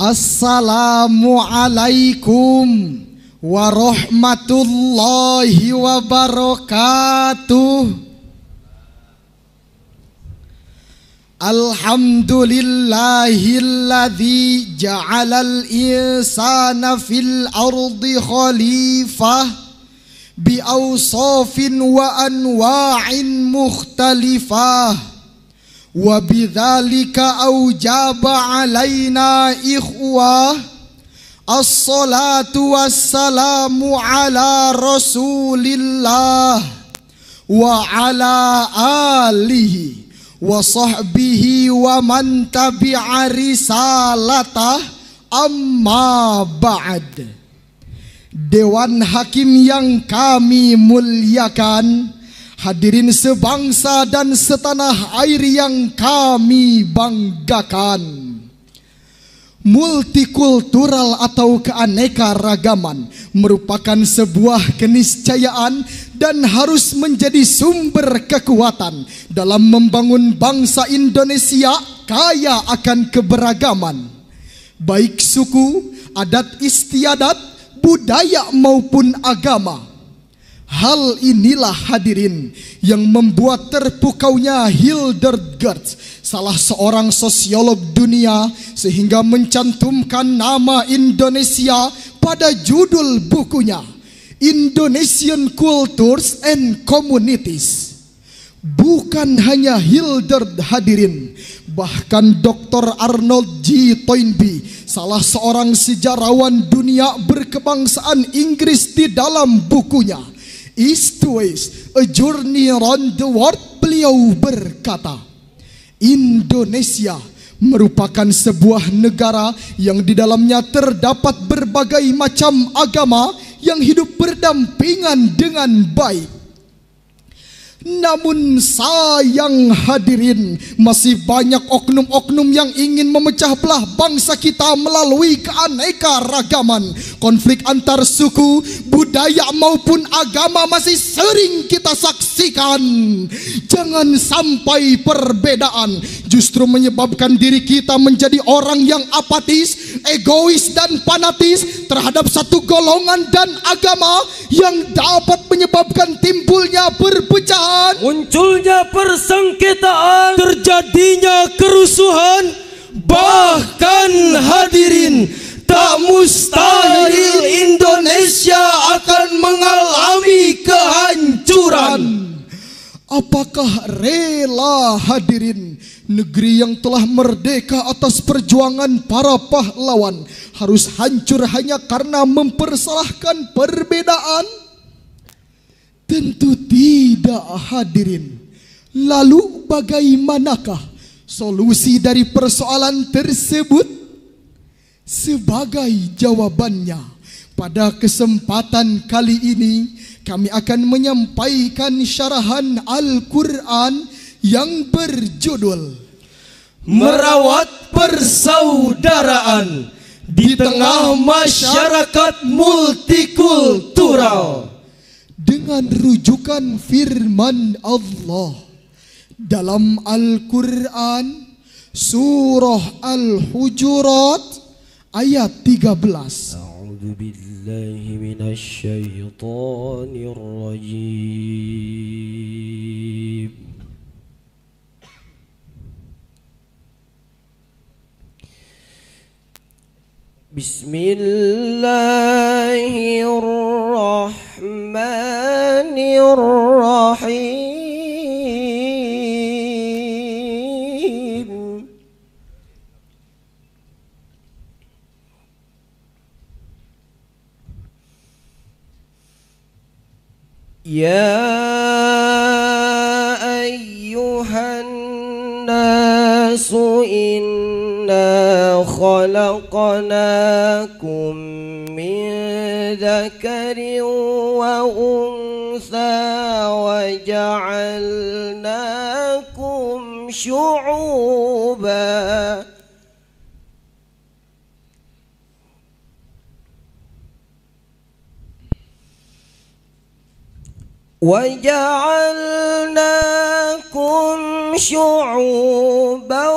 Assalamualaikum warahmatullahi wabarakatuh. Alhamdulillahilladzi ja'alal insana fil ardi khalifah bi awsafin wa anwa'in mukhtalifah. Wa bidzalika aujaba alaina ikhwah as-salatu wassalamu ala rasulillah wa ala alihi wa sahbihi wa man tabi'a risalatah, amma ba'd. Dewan Hakim yang kami muliakan, hadirin sebangsa dan setanah air yang kami banggakan. Multikultural atau keanekaragaman merupakan sebuah keniscayaan dan harus menjadi sumber kekuatan dalam membangun bangsa Indonesia kaya akan keberagaman, baik suku, adat istiadat, budaya maupun agama. Hal inilah hadirin yang membuat terpukaunya Hildegard, salah seorang sosiolog dunia, sehingga mencantumkan nama Indonesia pada judul bukunya Indonesian Cultures and Communities. Bukan hanya Hildegard hadirin, bahkan Dr. Arnold G. Toynbee, salah seorang sejarawan dunia berkebangsaan Inggris, di dalam bukunya East to West, A Journey Around the World, beliau berkata, Indonesia merupakan sebuah negara yang di dalamnya terdapat berbagai macam agama yang hidup berdampingan dengan baik. Namun sayang hadirin, masih banyak oknum-oknum yang ingin memecah belah bangsa kita melalui keanekaragaman. Konflik antar suku, budaya maupun agama masih sering kita saksikan. Jangan sampai perbedaan justru menyebabkan diri kita menjadi orang yang apatis, egois dan fanatis terhadap satu golongan dan agama, yang dapat menyebabkan timbulnya perpecahan, munculnya persengketaan, terjadinya kerusuhan. Bahkan hadirin, tak mustahil Indonesia akan mengalami kehancuran. Apakah rela hadirin negeri yang telah merdeka atas perjuangan para pahlawan harus hancur hanya karena mempersalahkan perbedaan? Tentu tidak hadirin. Lalu bagaimanakah solusi dari persoalan tersebut? Sebagai jawabannya, pada kesempatan kali ini kami akan menyampaikan syarahan Al-Quran yang berjudul Merawat Persaudaraan di Tengah Masyarakat Multikultural, dengan rujukan firman Allah dalam Al-Quran surah Al-Hujurat ayat 13. A'udzu billahi minasyaitonir rajim. Bismillahirrahmanirrahim. Ya ayyuhan nasu inna khalaqnakum min dzakarin wa untha wa ja'alnakum syu'uban وَجَعَلْنَاكُمْ شُعُوبًا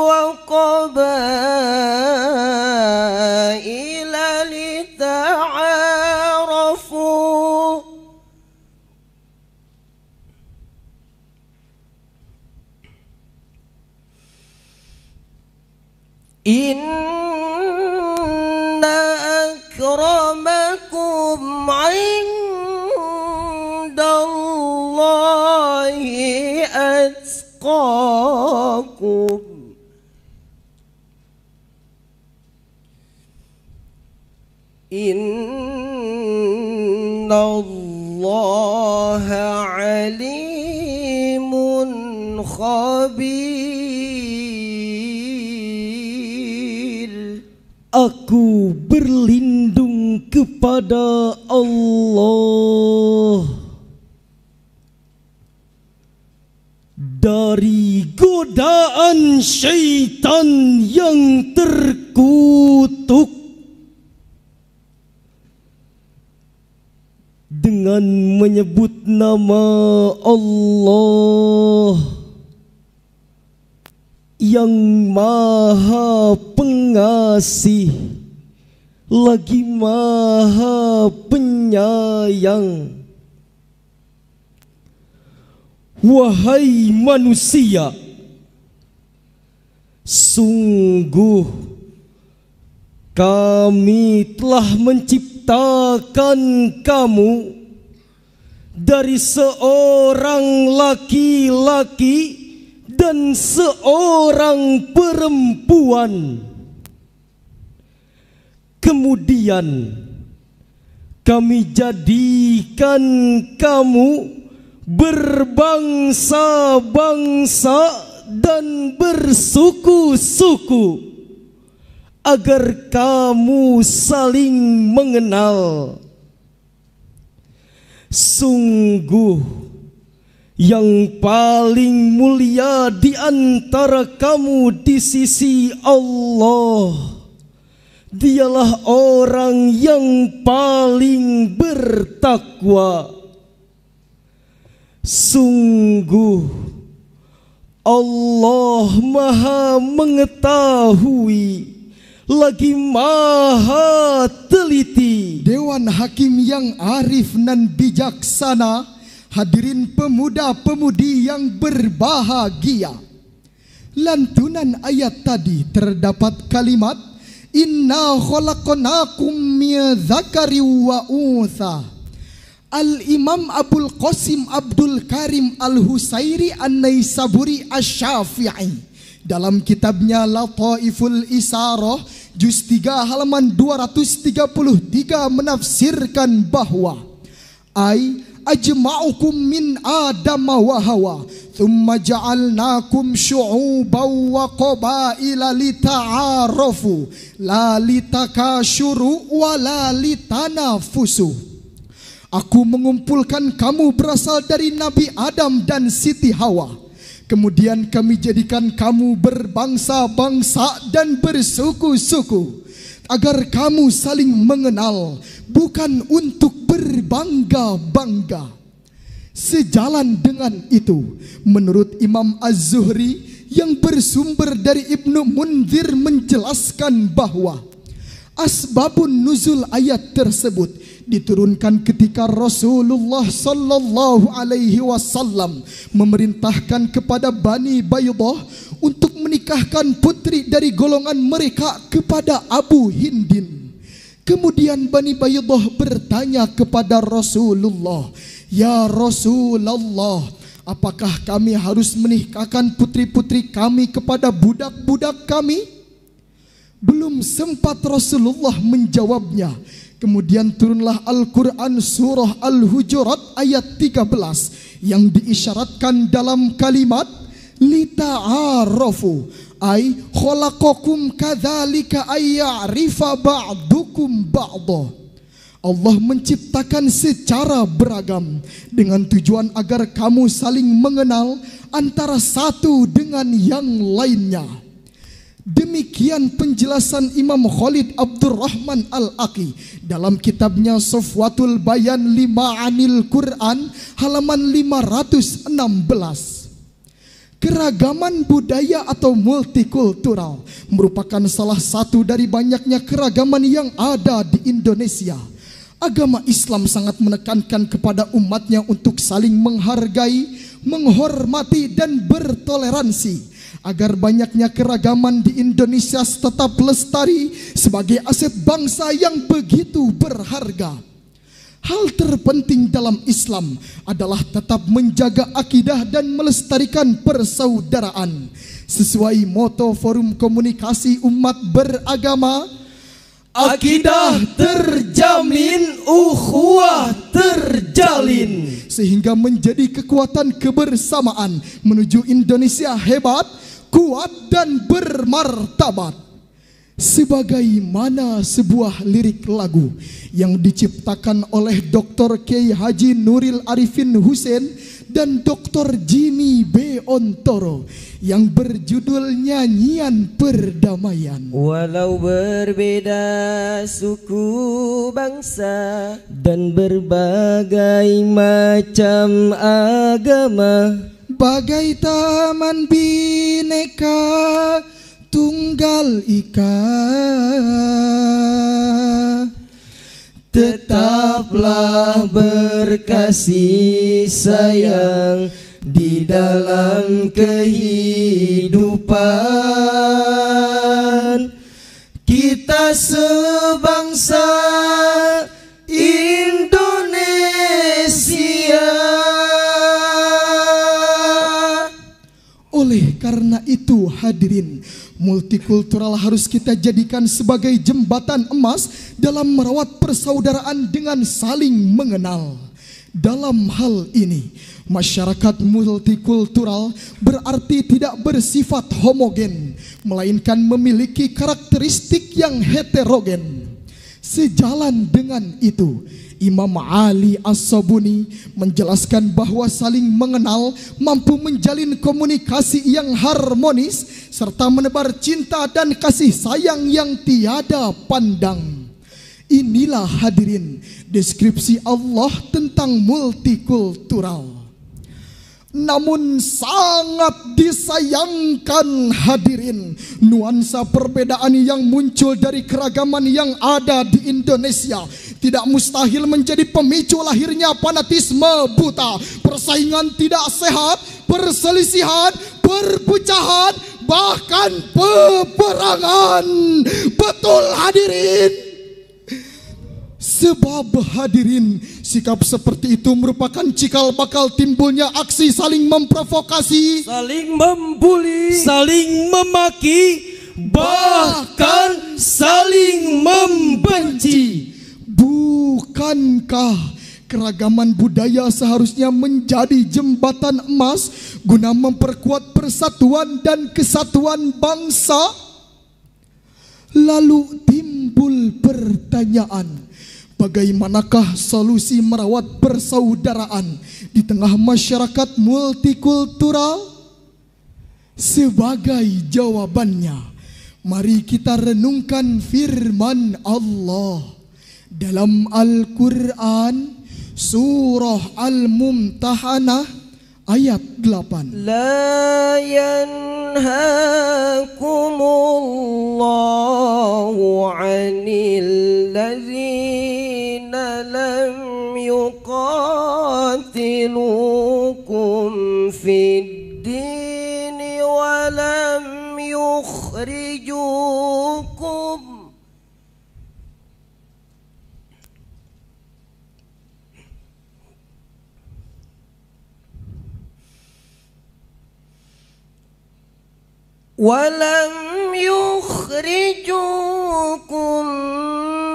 وَقَبَائِلَ Inna akramakum indallahi atqakum. Innallaha alimun khabir. Aku berlindung kepada Allah dari godaan syaitan yang terkutuk. Dengan menyebut nama Allah yang Maha Pengasih lagi Maha Penyayang. Wahai manusia, sungguh kami telah menciptakan kamu dari seorang laki-laki dan seorang perempuan. Kemudian kami jadikan kamu berbangsa-bangsa dan bersuku-suku agar kamu saling mengenal. Sungguh yang paling mulia di antara kamu di sisi Allah, dialah orang yang paling bertakwa. Sungguh Allah Maha mengetahui lagi Maha teliti. Dewan Hakim yang arif dan bijaksana, hadirin pemuda-pemudi yang berbahagia. Lantunan ayat tadi terdapat kalimat Inna khalaqnakum min dzakari wa untha. Al-Imam Abul Qasim Abdul Karim Al-Husairi An-Naisaburi Asy-Syafi'i dalam kitabnya Lataiful Isarah juz 3 halaman 233 menafsirkan bahwa ajma'ukum min Adam wa Hawa thumma ja'alnakum syu'uban wa qabaila lita'arafu la litakashuru wa la litanafusu. Aku mengumpulkan kamu berasal dari Nabi Adam dan Siti Hawa. Kemudian kami jadikan kamu berbangsa-bangsa dan bersuku-suku agar kamu saling mengenal, bukan untuk berbangga-bangga. Sejalan dengan itu, menurut Imam Az-Zuhri yang bersumber dari Ibnu Munzir menjelaskan bahwa asbabun nuzul ayat tersebut diturunkan ketika Rasulullah sallallahu alaihi wasallam memerintahkan kepada Bani Baydah untuk menikahkan putri dari golongan mereka kepada Abu Hindin. Kemudian Bani Baydah bertanya kepada Rasulullah, "Ya Rasulullah, apakah kami harus menikahkan putri-putri kami kepada budak-budak kami?" Belum sempat Rasulullah menjawabnya, kemudian turunlah Al-Quran surah Al-Hujurat ayat 13 yang diisyaratkan dalam kalimat lita'arafu ay khalaqakum kadzalika ayya'rifa ba'dukum ba'da. Allah menciptakan secara beragam dengan tujuan agar kamu saling mengenal antara satu dengan yang lainnya. Demikian penjelasan Imam Khalid Abdurrahman Al-Aqi dalam kitabnya Safwatul Bayan Lima'anil Quran halaman 516. Keragaman budaya atau multikultural merupakan salah satu dari banyaknya keragaman yang ada di Indonesia. Agama Islam sangat menekankan kepada umatnya untuk saling menghargai, menghormati dan bertoleransi. agar banyaknya keragaman di Indonesia tetap lestari sebagai aset bangsa yang begitu berharga. Hal terpenting dalam Islam adalah tetap menjaga akidah dan melestarikan persaudaraan. Sesuai moto Forum Komunikasi Umat Beragama, akidah terjamin, ukhuwah terjalin, sehingga menjadi kekuatan kebersamaan menuju Indonesia hebat, kuat dan bermartabat. Sebagaimana sebuah lirik lagu yang diciptakan oleh Dr. Kiai Haji Nuril Arifin Hussein dan Dr. Jimmy B. Ontoro yang berjudul Nyanyian Perdamaian. Walau berbeda suku bangsa dan berbagai macam agama, bagai taman bineka Tunggal Ika, tetaplah berkasih sayang di dalam kehidupan. Kita sebangsa Indonesia. Oleh karena itu hadirin, multikultural harus kita jadikan sebagai jembatan emas dalam merawat persaudaraan dengan saling mengenal. Dalam hal ini, masyarakat multikultural berarti tidak bersifat homogen, melainkan memiliki karakteristik yang heterogen. Sejalan dengan itu, Imam Ali As-Sabuni menjelaskan bahwa saling mengenal mampu menjalin komunikasi yang harmonis serta menebar cinta dan kasih sayang yang tiada pandang. Inilah hadirin deskripsi Allah tentang multikultural. Namun sangat disayangkan hadirin, nuansa perbedaan yang muncul dari keragaman yang ada di Indonesia tidak mustahil menjadi pemicu lahirnya fanatisme buta, persaingan tidak sehat, perselisihan, perpecahan, bahkan peperangan. Betul hadirin. Sebab hadirin, sikap seperti itu merupakan cikal bakal timbulnya aksi saling memprovokasi, saling membuli, saling memaki, bahkan saling membenci. Bukankah keragaman budaya seharusnya menjadi jembatan emas guna memperkuat persatuan dan kesatuan bangsa? Lalu timbul pertanyaan, bagaimanakah solusi merawat persaudaraan di tengah masyarakat multikultural? Sebagai jawabannya, mari kita renungkan firman Allah dalam Al-Quran surah Al-Mumtahanah ayat 8. La yanhakumullahu 'anil ladzina lam yuqatilukum fid dini wa lam yukhrijukum ولم يخرجوكم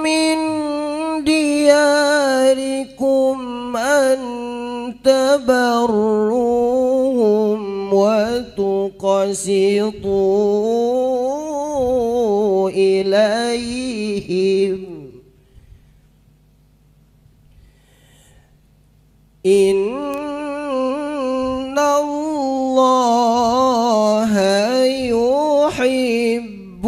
من دياركم أن تبروهم وتقسطوا إليهم إن الله يحب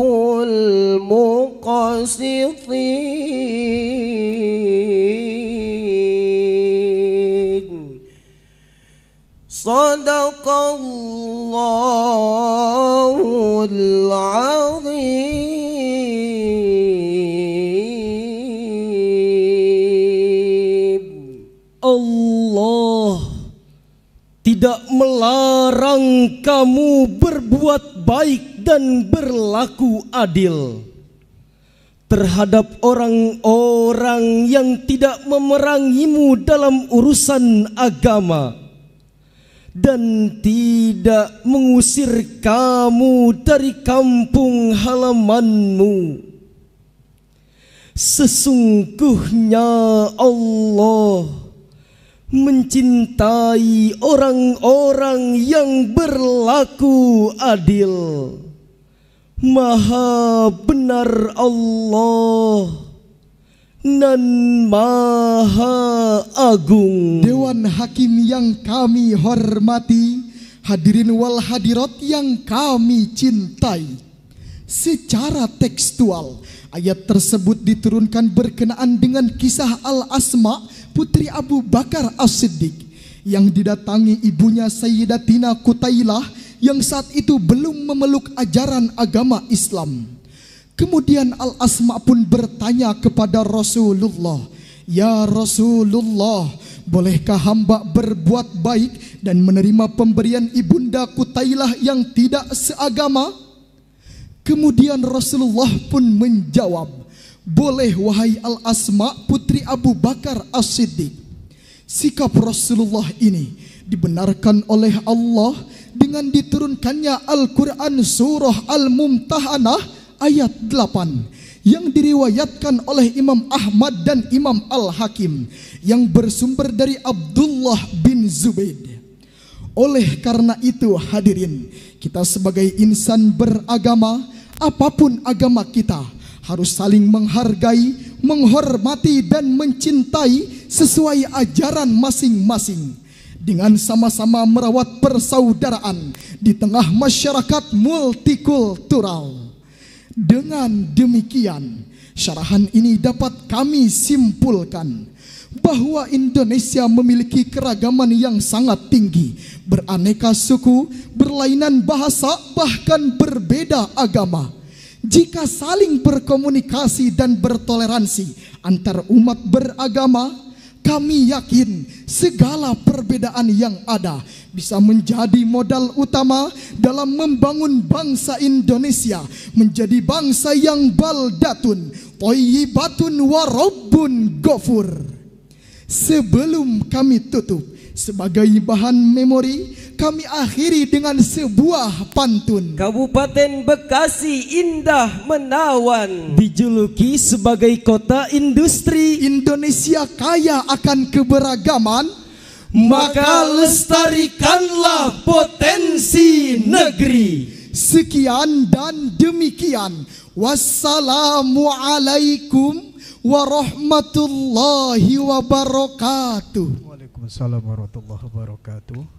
المقسطين. صدق الله العظيم. Allah tidak melarang kamu berbuat baik dan berlaku adil terhadap orang-orang yang tidak memerangimu dalam urusan agama dan tidak mengusir kamu dari kampung halamanmu. Sesungguhnya Allah mencintai orang-orang yang berlaku adil. Maha benar Allah dan Maha Agung. Dewan Hakim yang kami hormati, hadirin wal hadirat yang kami cintai. Secara tekstual, ayat tersebut diturunkan berkenaan dengan kisah Al-Asma, putri Abu Bakar As-Siddiq, yang didatangi ibunya Sayyidatina Qutailah yang saat itu belum memeluk ajaran agama Islam. Kemudian Al-Asma pun bertanya kepada Rasulullah, "Ya Rasulullah, bolehkah hamba berbuat baik dan menerima pemberian ibunda Qutailah yang tidak seagama?" Kemudian Rasulullah pun menjawab, "Boleh wahai Al-Asma putri Abu Bakar As-Siddiq." Sikap Rasulullah ini dibenarkan oleh Allah dengan diturunkannya Al-Quran surah Al-Mumtahanah ayat 8 yang diriwayatkan oleh Imam Ahmad dan Imam Al-Hakim yang bersumber dari Abdullah bin Zubaid. Oleh karena itu hadirin, kita sebagai insan beragama, apapun agama kita, harus saling menghargai, menghormati dan mencintai sesuai ajaran masing-masing, dengan sama-sama merawat persaudaraan di tengah masyarakat multikultural. Dengan demikian, syarahan ini dapat kami simpulkan bahwa Indonesia memiliki keragaman yang sangat tinggi, beraneka suku, berlainan bahasa, bahkan berbeda agama. Jika saling berkomunikasi dan bertoleransi antar umat beragama, kami yakin segala perbedaan yang ada bisa menjadi modal utama dalam membangun bangsa Indonesia menjadi bangsa yang baldatun, thayyibatun wa rabbun ghafur. Sebelum kami tutup, sebagai bahan memori, kami akhiri dengan sebuah pantun. Kabupaten Bekasi indah menawan, Dijuluki sebagai kota industri, Indonesia kaya akan keberagaman, maka lestarikanlah potensi negeri. Sekian dan demikian. Wassalamualaikum warahmatullahi wabarakatuh. Waalaikumsalam warahmatullahi wabarakatuh.